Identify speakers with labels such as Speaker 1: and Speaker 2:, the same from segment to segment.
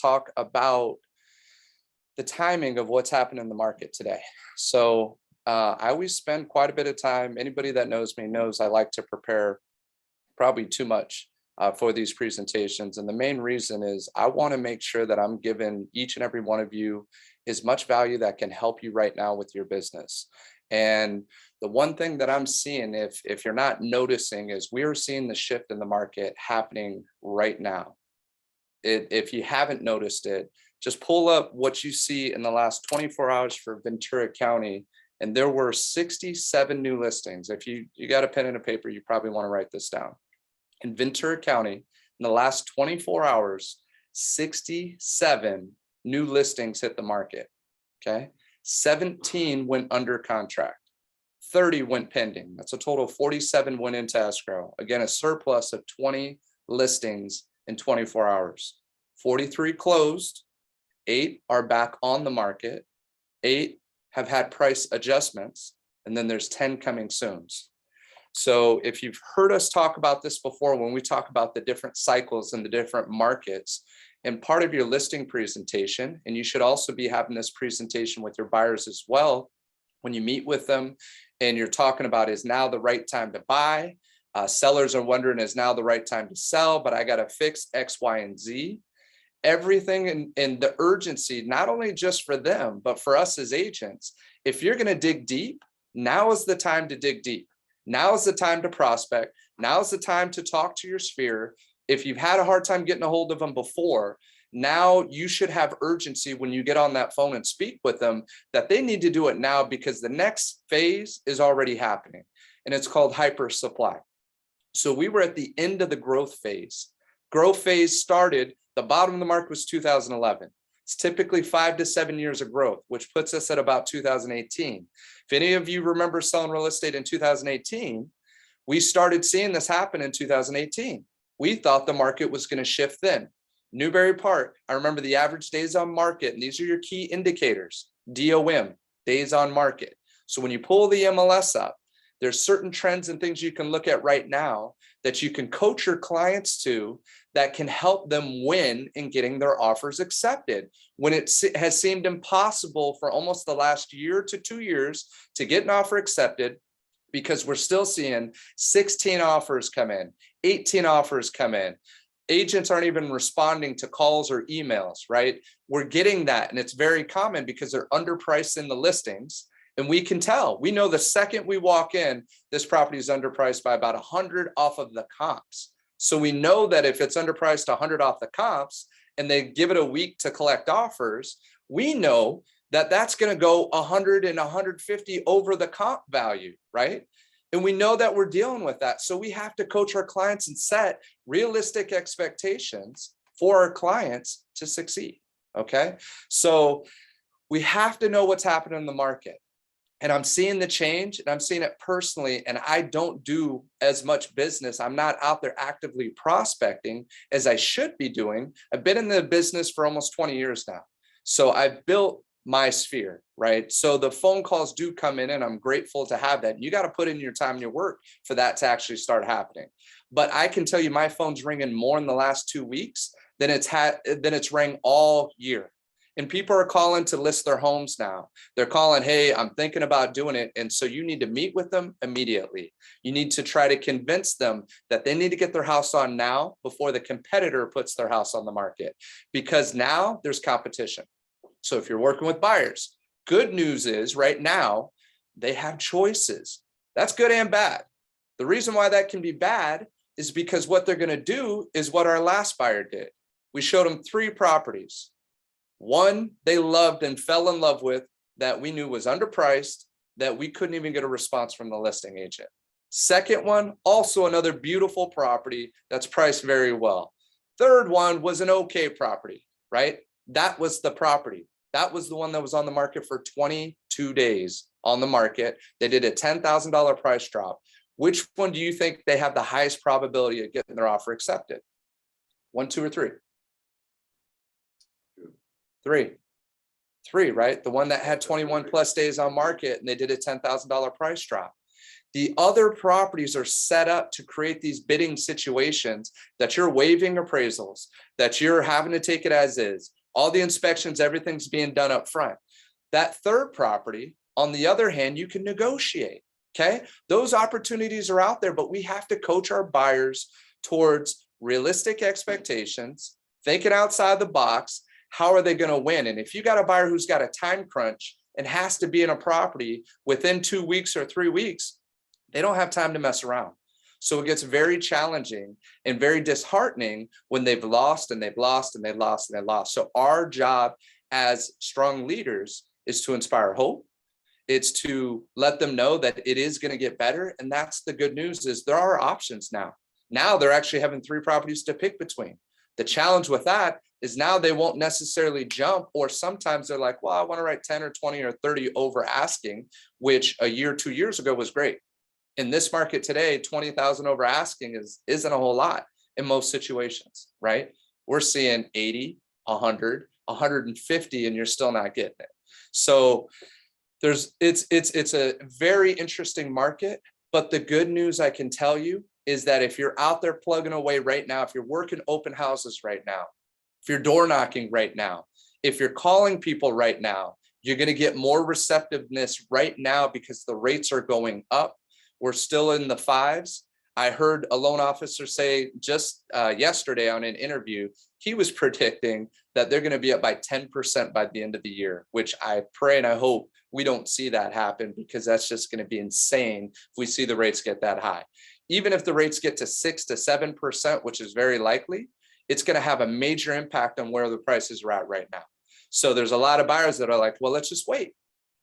Speaker 1: talk about the timing of what's happening in the market today. So I always spend quite a bit of time. Anybody that knows me knows I like to prepare probably too much for these presentations. And the main reason is I want to make sure that I'm giving each and every one of you as much value that can help you right now with your business. And the one thing that I'm seeing, if you're not noticing, is we're seeing the shift in the market happening right now. If you haven't noticed it, just pull up what you see in the last 24 hours for Ventura County. And there were 67 new listings. If you got a pen and a paper, you probably want to write this down. In Ventura County, in the last 24 hours, 67 new listings hit the market, okay? 17 went under contract, 30 went pending. That's a total of 47 went into escrow. Again, a surplus of 20 listings in 24 hours. 43 closed, 8 are back on the market, 8 have had price adjustments, and then there's 10 coming soon. So if you've heard us talk about this before, when we talk about the different cycles and the different markets, and part of your listing presentation, and you should also be having this presentation with your buyers as well, when you meet with them and you're talking about, is now the right time to buy? Sellers are wondering, is now the right time to sell? But I got to fix X, Y, and Z. Everything in the urgency, not only just for them, but for us as agents. If you're going to dig deep, now is the time to dig deep. Now is the time to prospect. Now is the time to talk to your sphere. If you've had a hard time getting a hold of them before, now you should have urgency when you get on that phone and speak with them that they need to do it now, because the next phase is already happening, and it's called hyper supply. So we were at the end of the growth phase. Growth phase started, the bottom of the market was 2011. It's typically 5 to 7 years of growth, which puts us at about 2018. If any of you remember selling real estate in 2018, we started seeing this happen in 2018. We thought the market was going to shift then. Newbury Park, I remember the average days on market, and these are your key indicators, DOM, days on market. So when you pull the MLS up, there's certain trends and things you can look at right now that you can coach your clients to that can help them win in getting their offers accepted. When it has seemed impossible for almost the last year to 2 years to get an offer accepted, because we're still seeing 16 offers come in, 18 offers come in. Agents aren't even responding to calls or emails, right? We're getting that, and it's very common because they're underpriced in the listings. And we can tell, we know the second we walk in, this property is underpriced by about 100 off of the comps. So we know that if it's underpriced 100 off the comps and they give it a week to collect offers, we know that that's going to go 100 and 150 over the comp value, right? And we know that we're dealing with that. So we have to coach our clients and set realistic expectations for our clients to succeed, okay? So we have to know what's happening in the market. And I'm seeing the change, and I'm seeing it personally, and I don't do as much business. I'm not out there actively prospecting as I should be doing. I've been in the business for almost 20 years now. So I've built my sphere, right? So the phone calls do come in, and I'm grateful to have that. You got to put in your time and your work for that to actually start happening. But I can tell you my phone's ringing more in the last 2 weeks than it's rang all year. And people are calling to list their homes now. They're calling, hey, I'm thinking about doing it. And so you need to meet with them immediately. You need to try to convince them that they need to get their house on now before the competitor puts their house on the market, because now there's competition. So if you're working with buyers, good news is right now they have choices. That's good and bad. The reason why that can be bad is because what they're going to do is what our last buyer did. We showed them 3 properties. One they loved and fell in love with that we knew was underpriced, that we couldn't even get a response from the listing agent. Second one, also another beautiful property that's priced very well. Third one was an okay property, right? That was the property. That was the one that was on the market for 22 days on the market. They did a $10,000 price drop. Which one do you think they have the highest probability of getting their offer accepted? 1, 2, or 3? 3, right? The one that had 21 plus days on market and they did a $10,000 price drop. The other properties are set up to create these bidding situations that you're waiving appraisals, that you're having to take it as is. All the inspections, everything's being done up front. That third property, on the other hand, you can negotiate. Okay, those opportunities are out there, but we have to coach our buyers towards realistic expectations, thinking outside the box. How are they going to win? And if you got a buyer who's got a time crunch and has to be in a property within 2 weeks or 3 weeks, they don't have time to mess around. So it gets very challenging and very disheartening when they've lost and they've lost and they've lost and they've lost. So our job as strong leaders is to inspire hope. It's to let them know that it is going to get better. And that's the good news, is there are options now. Now they're actually having 3 properties to pick between. The challenge with that is now they won't necessarily jump, or sometimes they're like, well, I want to write 10 or 20 or 30 over asking, which a year, 2 years ago was great. In this market today, 20,000 over asking isn't a whole lot in most situations, right? We're seeing 80, 100, 150, and you're still not getting it. So it's a very interesting market, but the good news I can tell you is that if you're out there plugging away right now, if you're working open houses right now, if you're door knocking right now, if you're calling people right now, you're going to get more receptiveness right now because the rates are going up. We're still in the 5s. I heard a loan officer say just yesterday on an interview, he was predicting that they're going to be up by 10% by the end of the year, which I pray and I hope we don't see that happen, because that's just going to be insane if we see the rates get that high. Even if the rates get to 6 to 7%, which is very likely, it's going to have a major impact on where the prices are at right now. So there's a lot of buyers that are like, well, let's just wait.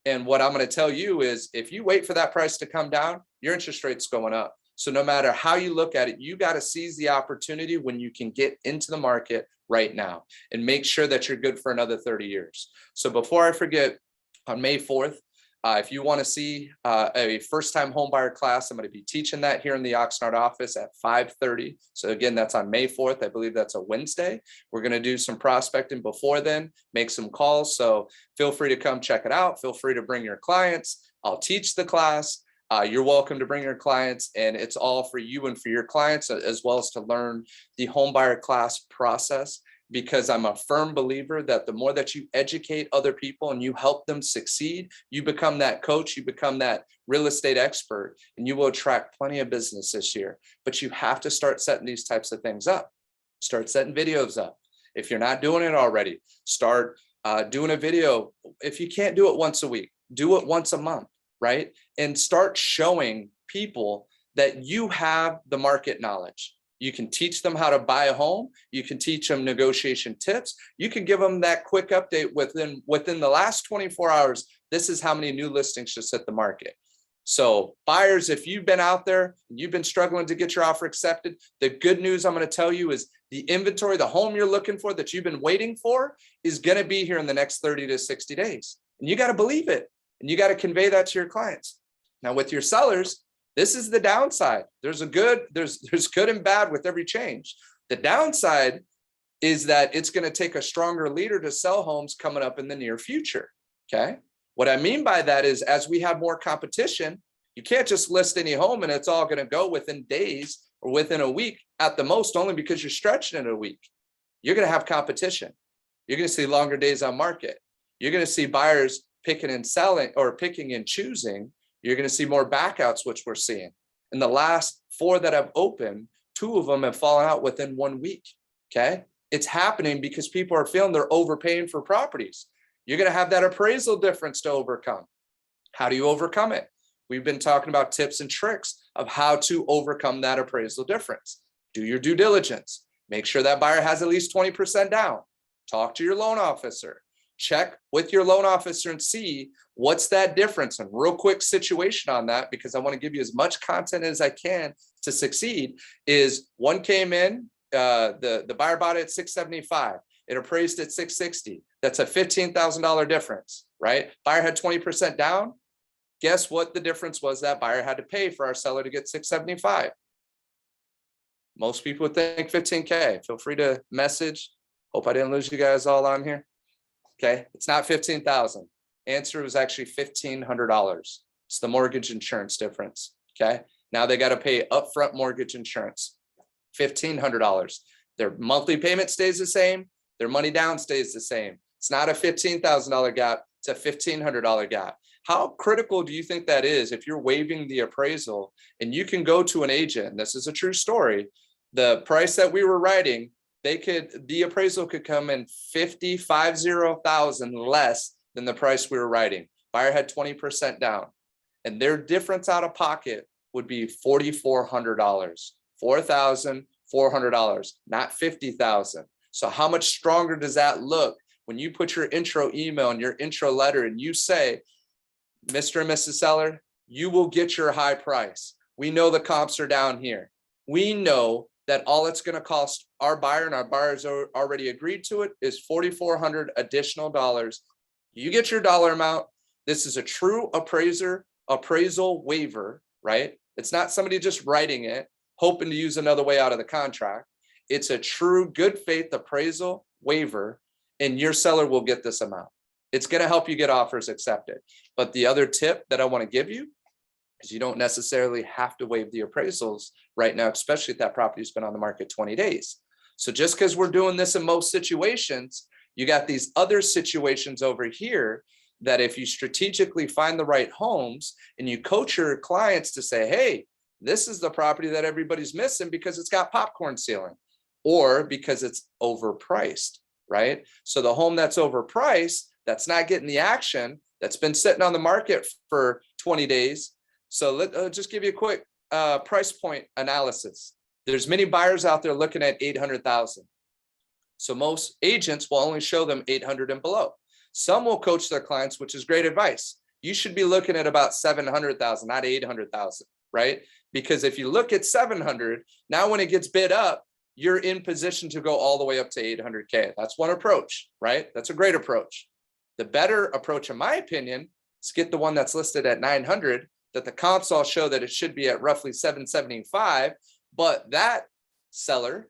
Speaker 1: And what I'm going to tell you is, if you wait for that price to come down, your interest rate's going up. So no matter how you look at it, you got to seize the opportunity when you can get into the market right now and make sure that you're good for another 30 years. So before I forget, on May 4th, if you want to see a first-time homebuyer class, I'm going to be teaching that here in the Oxnard office at 5:30. So again, that's on May 4th. I believe that's a Wednesday. We're going to do some prospecting before then, make some calls. So feel free to come check it out. Feel free to bring your clients. I'll teach the class. You're welcome to bring your clients, and it's all for you and for your clients, as well as to learn the homebuyer class process. Because I'm a firm believer that the more that you educate other people and you help them succeed, you become that coach, you become that real estate expert, and you will attract plenty of business this year. But you have to start setting these types of things up. Start setting videos up. If you're not doing it already, start doing a video. If you can't do it once a week, do it once a month, right? And start showing people that you have the market knowledge. You can teach them how to buy a home. You can teach them negotiation tips. You can give them that quick update within the last 24 hours. This is how many new listings just hit the market. So buyers, if you've been out there and you've been struggling to get your offer accepted, the good news I'm going to tell you is the inventory, the home you're looking for that you've been waiting for, is going to be here in the next 30 to 60 days. And you got to believe it. And you got to convey that to your clients. Now with your sellers, this is the downside. There's good and bad with every change. The downside is that it's going to take a stronger leader to sell homes coming up in the near future. Okay. What I mean by that is, as we have more competition, you can't just list any home and it's all going to go within days or within a week at the most, only because you're stretching it a week. You're going to have competition. You're going to see longer days on market. You're going to see buyers picking and selling, or picking and choosing. You're going to see more backouts, which we're seeing. In the last 4 that have opened, 2 of them have fallen out within 1 week. Okay. It's happening because people are feeling they're overpaying for properties. You're going to have that appraisal difference to overcome. How do you overcome it? We've been talking about tips and tricks of how to overcome that appraisal difference. Do your due diligence. Make sure that buyer has at least 20% down. Talk to your loan officer. Check with your loan officer and see what's that difference. And real quick situation on that, because I want to give you as much content as I can to succeed, is one came in, the buyer bought it at 675. It appraised at 660. That's a $15,000 difference, right? Buyer had 20% down. Guess what the difference was that buyer had to pay for our seller to get 675? Most people would think 15K. Feel free to message. Hope I didn't lose you guys all on here. Okay, it's not 15,000. Answer was actually $1,500. It's the mortgage insurance difference. Okay. Now they got to pay upfront mortgage insurance, $1,500. Their monthly payment stays the same. Their money down stays the same. It's not a $15,000 gap. It's a $1,500 gap. How critical do you think that is if you're waiving the appraisal and you can go to an agent? And this is a true story. The price that we were writing, the appraisal could come in 50,000 less than the price we were writing. Buyer had 20% down, and their difference out of pocket would be $4,400, $4,400, not $50,000. So how much stronger does that look when you put your intro email and your intro letter and you say, Mr. and Mrs. Seller, you will get your high price. We know the comps are down here. We know that all it's going to cost our buyer, and our buyers are already agreed to it, is $4,400 additional dollars. You get your dollar amount. This is a true appraisal waiver, right? It's not somebody just writing it, hoping to use another way out of the contract. It's a true good faith appraisal waiver, and your seller will get this amount. It's going to help you get offers accepted. But the other tip that I want to give you is you don't necessarily have to waive the appraisals right now, especially if that property's been on the market 20 days. So just because we're doing this in most situations, you got these other situations over here that if you strategically find the right homes and you coach your clients to say, hey, this is the property that everybody's missing because it's got popcorn ceiling or because it's overpriced, right? So the home that's overpriced, that's not getting the action, that's been sitting on the market for 20 days. So let's just give you a quick price point analysis. There's many buyers out there looking at 800,000. So most agents will only show them 800 and below. Some will coach their clients, which is great advice. You should be looking at about 700,000, not 800,000, right? Because if you look at 700, now when it gets bid up, you're in position to go all the way up to 800K. That's one approach, right? That's a great approach. The better approach, in my opinion, is get the one that's listed at 900, that the comps all show that it should be at roughly 775, but that seller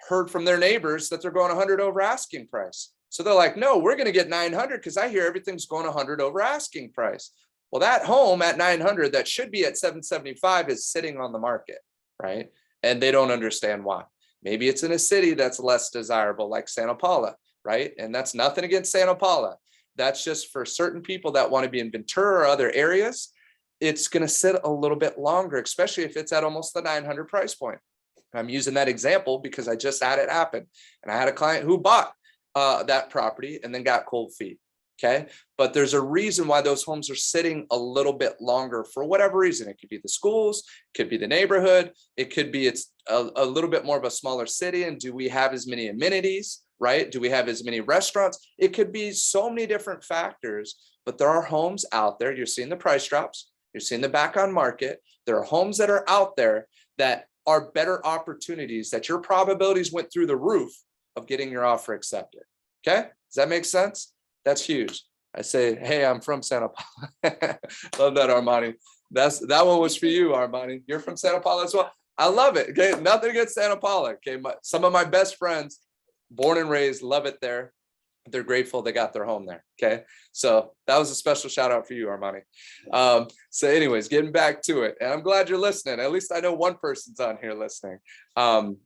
Speaker 1: heard from their neighbors that they're going 100 over asking price. So they're like, no, we're going to get 900 because I hear everything's going 100 over asking price. Well, that home at 900 that should be at 775 is sitting on the market, right? And they don't understand why. Maybe it's in a city that's less desirable, like Santa Paula, right? And that's nothing against Santa Paula. That's just for certain people that want to be in Ventura or other areas. It's going to sit a little bit longer, especially if it's at almost the 900 price point. I'm using that example because I just had it happen. And I had a client who bought that property and then got cold feet. Okay. But there's a reason why those homes are sitting a little bit longer for whatever reason. It could be the schools, it could be the neighborhood. It could be it's a little bit more of a smaller city. And do we have as many amenities, right? Do we have as many restaurants? It could be so many different factors, but there are homes out there. You're seeing the price drops. You're seeing the back on market. There are homes that are out there that are better opportunities, that your probabilities went through the roof of getting your offer accepted. Okay. Does that make sense? That's huge. I say, hey, I'm from Santa Paula. Love that, Armani. That one was for you, Armani. You're from Santa Paula as well. I love it. Okay. Nothing against Santa Paula. Okay. Some of my best friends, born and raised, love it there. They're grateful they got their home there. Okay. So that was a special shout out for you, Armani. So anyways, getting back to it, and I'm glad you're listening. At least I know one person's on here listening.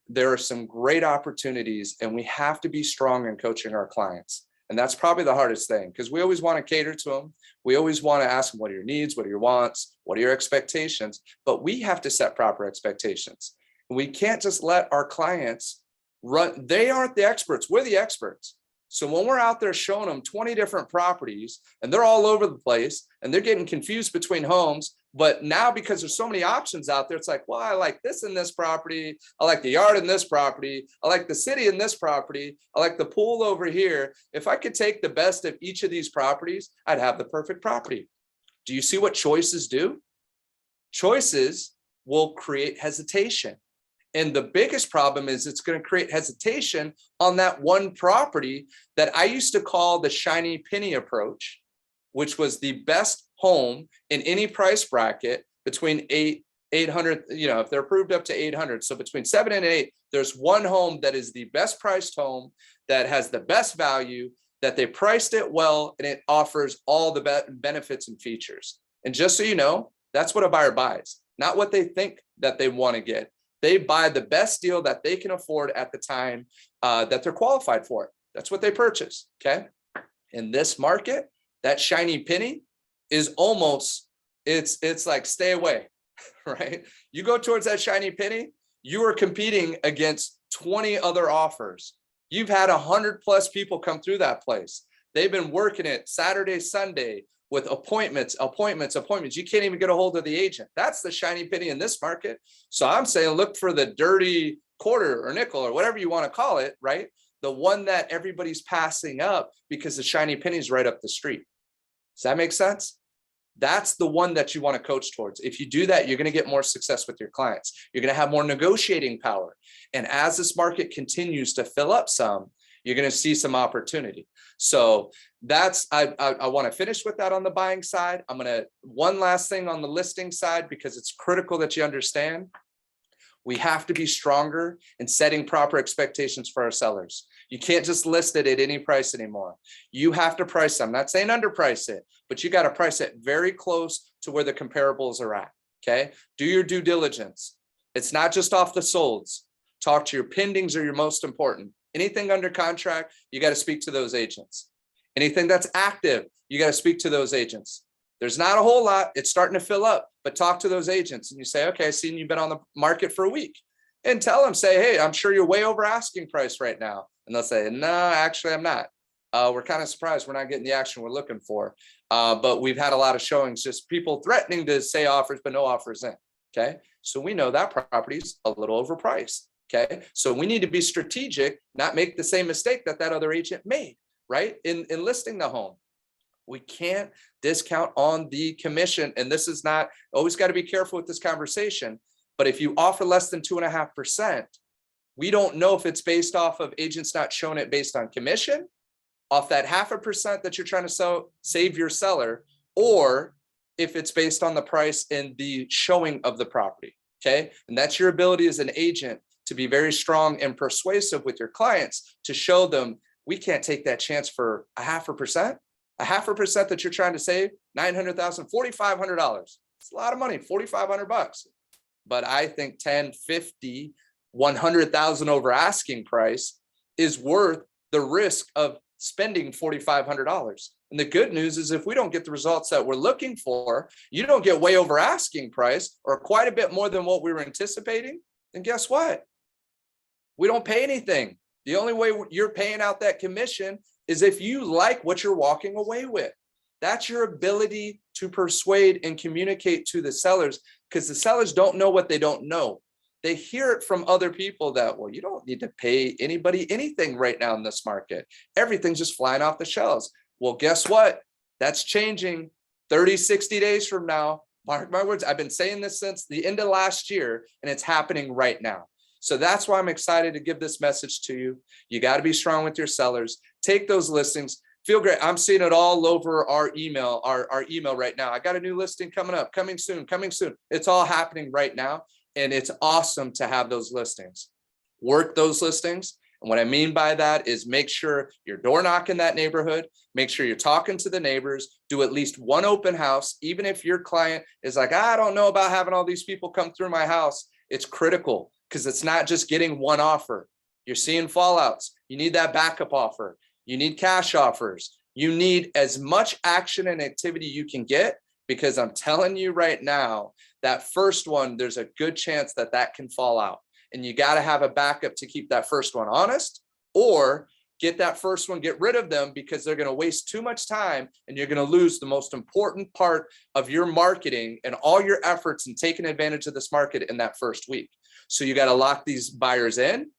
Speaker 1: There are some great opportunities, and we have to be strong in coaching our clients. And that's probably the hardest thing, because we always want to cater to them. We always want to ask them, what are your needs? What are your wants? What are your expectations? But we have to set proper expectations. We can't just let our clients run. They aren't the experts. We're the experts. So when we're out there showing them 20 different properties and they're all over the place and they're getting confused between homes, but now because there's so many options out there, it's like, well, I like this in this property. I like the yard in this property. I like the city in this property. I like the pool over here. If I could take the best of each of these properties, I'd have the perfect property. Do you see what choices do? Choices will create hesitation. And the biggest problem is it's going to create hesitation on that one property that I used to call the shiny penny approach, which was the best home in any price bracket between 800, if they're approved up to 800. So between 7 and 8, there's one home that is the best priced home that has the best value, that they priced it well, and it offers all the benefits and features. And just so you know, that's what a buyer buys. not what they think that they want to get. They buy the best deal that they can afford at the time that they're qualified for it. That's what they purchase, okay? In this market, that shiny penny is almost, it's like stay away, right? You go towards that shiny penny, you are competing against 20 other offers. You've had 100+ people come through that place. They've been working it Saturday, Sunday with appointments. You can't even get a hold of the agent. That's the shiny penny in this market. So I'm saying, look for the dirty quarter or nickel or whatever you want to call it, right? The one that everybody's passing up because the shiny penny is right up the street. Does that make sense? That's the one that you want to coach towards. If you do that, you're going to get more success with your clients. You're going to have more negotiating power. And as this market continues to fill up some, you're going to see some opportunity. So that's, I want to finish with that on the buying side. I'm going to, one last thing on the listing side, because it's critical that you understand. We have to be stronger in setting proper expectations for our sellers. You can't just list it at any price anymore. You have to price them. I'm not saying underprice it, but you got to price it very close to where the comparables are at. Okay. Do your due diligence. It's not just off the solds. Talk to your pendings are your most important. Anything under contract, you got to speak to those agents. Anything that's active, you got to speak to those agents. There's not a whole lot. It's starting to fill up, but talk to those agents and you say, okay, I seen you've been on the market for a week, and tell them, say, hey, I'm sure you're way over asking price right now. And they'll say, no, actually, I'm not. We're kind of surprised we're not getting the action we're looking for. But we've had a lot of showings, just people threatening to say offers, but no offers in. Okay. So we know that property's a little overpriced. Okay. So we need to be strategic, not make the same mistake that that other agent made, right? In listing the home. We can't discount on the commission. And this is not, always got to be careful with this conversation. But if you offer less than 2.5%, we don't know if it's based off of agents not showing it based on commission, off that 0.5% that you're trying to save your seller, or if it's based on the price and the showing of the property. Okay. And that's your ability as an agent to be very strong and persuasive with your clients to show them we can't take that chance for 0.5%. 0.5% that you're trying to save, $900,000, $4,500. It's a lot of money, $4,500. But I think 10, 50, 100,000 over asking price is worth the risk of spending $4,500. And the good news is if we don't get the results that we're looking for, you don't get way over asking price or quite a bit more than what we were anticipating, then guess what? We don't pay anything. The only way you're paying out that commission is if you like what you're walking away with. That's your ability to persuade and communicate to the sellers, because the sellers don't know what they don't know. They hear it from other people that, well, you don't need to pay anybody anything right now in this market. Everything's just flying off the shelves. Well, guess what? That's changing 30, 60 days from now. Mark my words, I've been saying this since the end of last year, and it's happening right now. So that's why I'm excited to give this message to you. You got to be strong with your sellers. Take those listings. Feel great. I'm seeing it all over our email, our email right now. I got a new listing coming up, coming soon. It's all happening right now. And it's awesome to have those listings. Work those listings. And what I mean by that is make sure you're door knocking that neighborhood. Make sure you're talking to the neighbors. Do at least one open house. Even if your client is like, I don't know about having all these people come through my house. It's critical because it's not just getting one offer. You're seeing fallouts. You need that backup offer. You need cash offers. You need as much action and activity you can get, because I'm telling you right now, that first one, there's a good chance that that can fall out. And you got to have a backup to keep that first one honest, or get that first one, get rid of them because they're going to waste too much time and you're going to lose the most important part of your marketing and all your efforts in taking advantage of this market in that first week. So you got to lock these buyers in.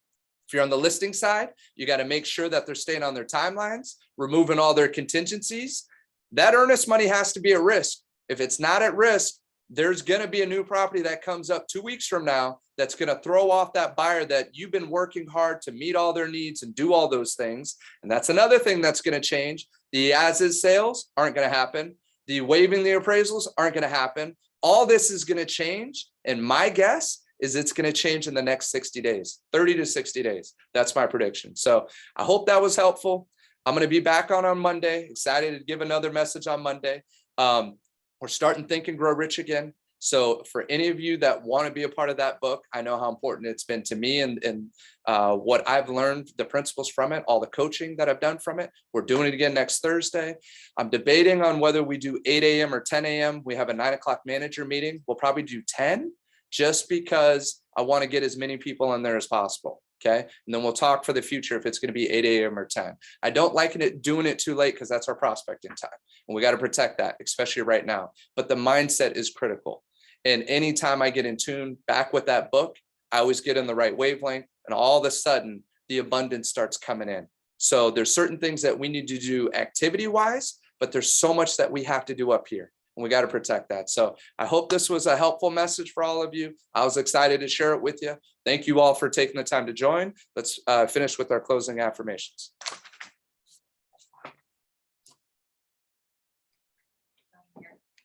Speaker 1: If you're on the listing side, you got to make sure that they're staying on their timelines, removing all their contingencies. That earnest money has to be at risk. If it's not at risk, there's going to be a new property that comes up 2 weeks from now that's going to throw off that buyer that you've been working hard to meet all their needs and do all those things. And that's another thing that's going to change. The as-is sales aren't going to happen. The waiving the appraisals aren't going to happen. All this is going to change. And my guess is it's going to change in the next 60 days, 30 to 60 days. That's my prediction. So I hope that was helpful. I'm going to be back on Monday. Excited to give another message on Monday. We're starting Think and Grow Rich again. So for any of you that want to be a part of that book, I know how important it's been to me and what I've learned, the principles from it, all the coaching that I've done from it. We're doing it again next Thursday. I'm debating on whether we do 8 a.m. or 10 a.m. We have a 9 o'clock manager meeting. We'll probably do 10 just because I want to get as many people in there as possible. Okay. And then we'll talk for the future if it's going to be 8 a.m. or 10. I don't like doing it too late because that's our prospecting time. And we got to protect that, especially right now. But the mindset is critical. And anytime I get in tune back with that book, I always get in the right wavelength. And all of a sudden, the abundance starts coming in. So there's certain things that we need to do activity-wise, but there's so much that we have to do up here. And we got to protect that. So I hope this was a helpful message for all of you. I was excited to share it with you. Thank you all for taking the time to join. Let's finish with our closing affirmations.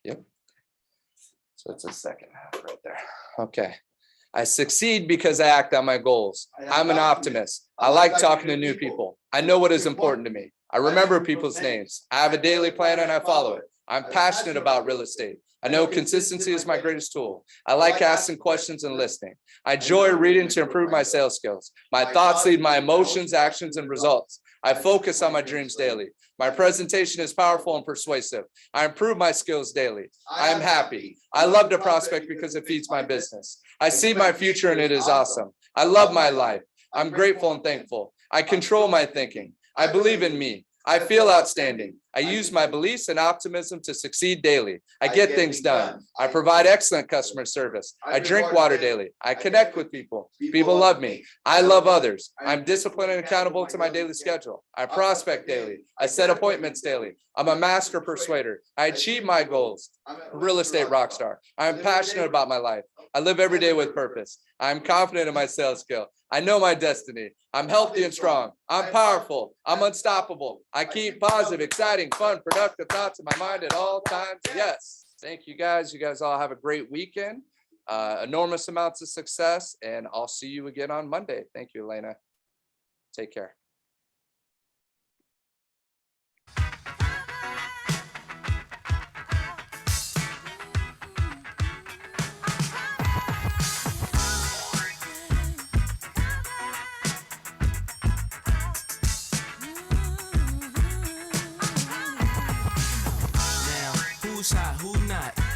Speaker 1: Yep. So it's a second half right there. Okay. I succeed because I act on my goals. I'm an optimist. I like talking to new people. I know what is important to me. I remember people's names. I have a daily plan and I follow it. I'm passionate about real estate. I know consistency is my greatest tool. I like asking questions and listening. I enjoy reading to improve my sales skills. My thoughts lead my emotions, actions, and results. I focus on my dreams daily. My presentation is powerful and persuasive. I improve my skills daily. I am happy. I love to prospect because it feeds my business. I see my future and it is awesome. I love my life. I'm grateful and thankful. I control my thinking. I believe in me. I feel outstanding. I use my beliefs and optimism to succeed daily. I get things done. I provide excellent customer service. I drink water daily. I connect with people. People love me. I love others. I'm disciplined and accountable to my daily schedule. I prospect daily. I set appointments daily. I'm a master persuader. I achieve my goals. I'm a real estate rock star. I'm passionate about my life. I live every day with purpose. I'm confident in my sales skill. I know my destiny. I'm healthy and strong. I'm powerful. I'm unstoppable. I keep positive, exciting, fun, productive thoughts in my mind at all times. Yes. Thank you guys. You guys all have a great weekend. Enormous amounts of success. And I'll see you again on Monday. Thank you, Elena. Take care.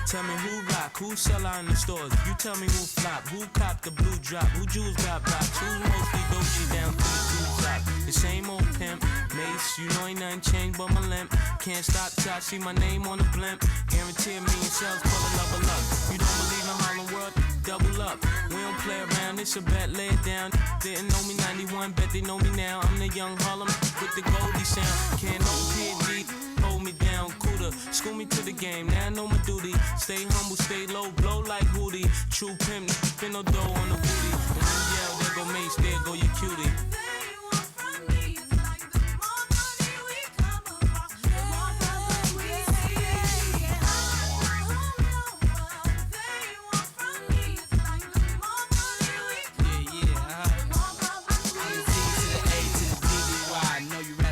Speaker 2: Tell me who rock, who sell out in the stores. You tell me who flop, who cop the blue drop, who jewels got blocks, who's mostly Dolce down to the two top. The same old pimp, Mace, you know ain't nothing changed but my limp. Can't stop till I see my name on the blimp. Guarantee me and sales pull a level up. You don't believe in Harlem World? Double up. We don't play around, it's a bet, lay it down. Didn't know me 91, bet they know me now. I'm the young Harlem with the Goldie sound. Can't no PhD, hold me down, cooler. School me to the game, now I know my duty. Stay humble, stay low, blow like Hootie. True pimp, spin no dough on the booty. When you yell, there go Mace, there go your cutie.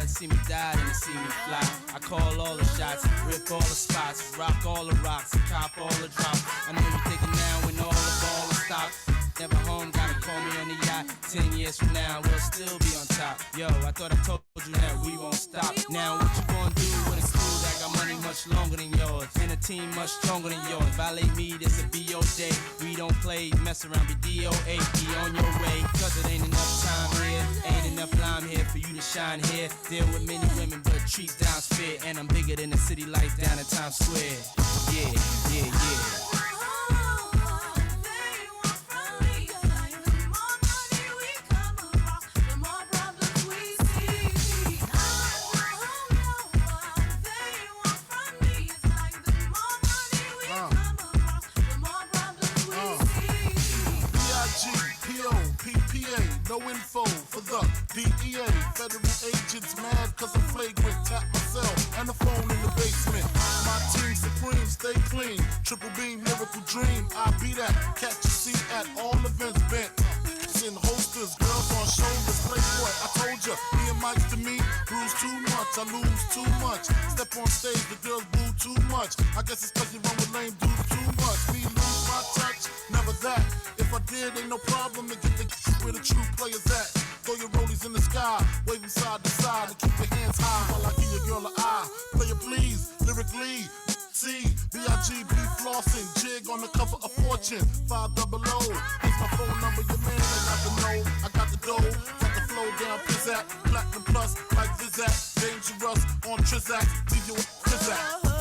Speaker 2: See me die than to see me fly. I call all the shots, rip all the spots, rock all the rocks, cop all the drops. I know you thinking now when all the ball is stopped. Never home, gotta call me on the yacht. 10 years from now, we'll still be on top. Yo, I thought I told you that we won't stop. Now what you gonna do with a crew that got money much longer than yours? And a team much stronger than yours. Violate me, this a BO day. We don't play, mess around, be DOA. Be on your way, cause it ain't enough time here. Ain't enough lime here for you to shine here. Deal with many women, but treat down's fair. And I'm bigger than the city lights down in Times Square. Yeah, yeah, yeah.
Speaker 3: No info for the DEA. Federal agents mad cause I'm flagrant. Tap myself and the phone in the basement. My team supreme, stay clean. Triple beam, miracle dream. I be that. Catch a seat at all events bent. In holsters, girls on shoulders. Playboy, I told ya. Me and Mike's to me. Bruise too much, I lose too much. Step on stage, the girls boo too much. I guess it's cause you run with lame dudes too much. Me lose never that. If I did, ain't no problem to get the where the true players at. Throw your rollies in the sky, wave them side to side, and keep your hands high while I give your girl an eye. Play it please, lyrically. C, B-I-G-B flossing, jig on the cover of Fortune, 500. Here's my phone number, your man, I got the know, I got the dough, got the flow down, pizzazz, platinum plus, like Zizak, dangerous on Trizak, leave you a Trizak.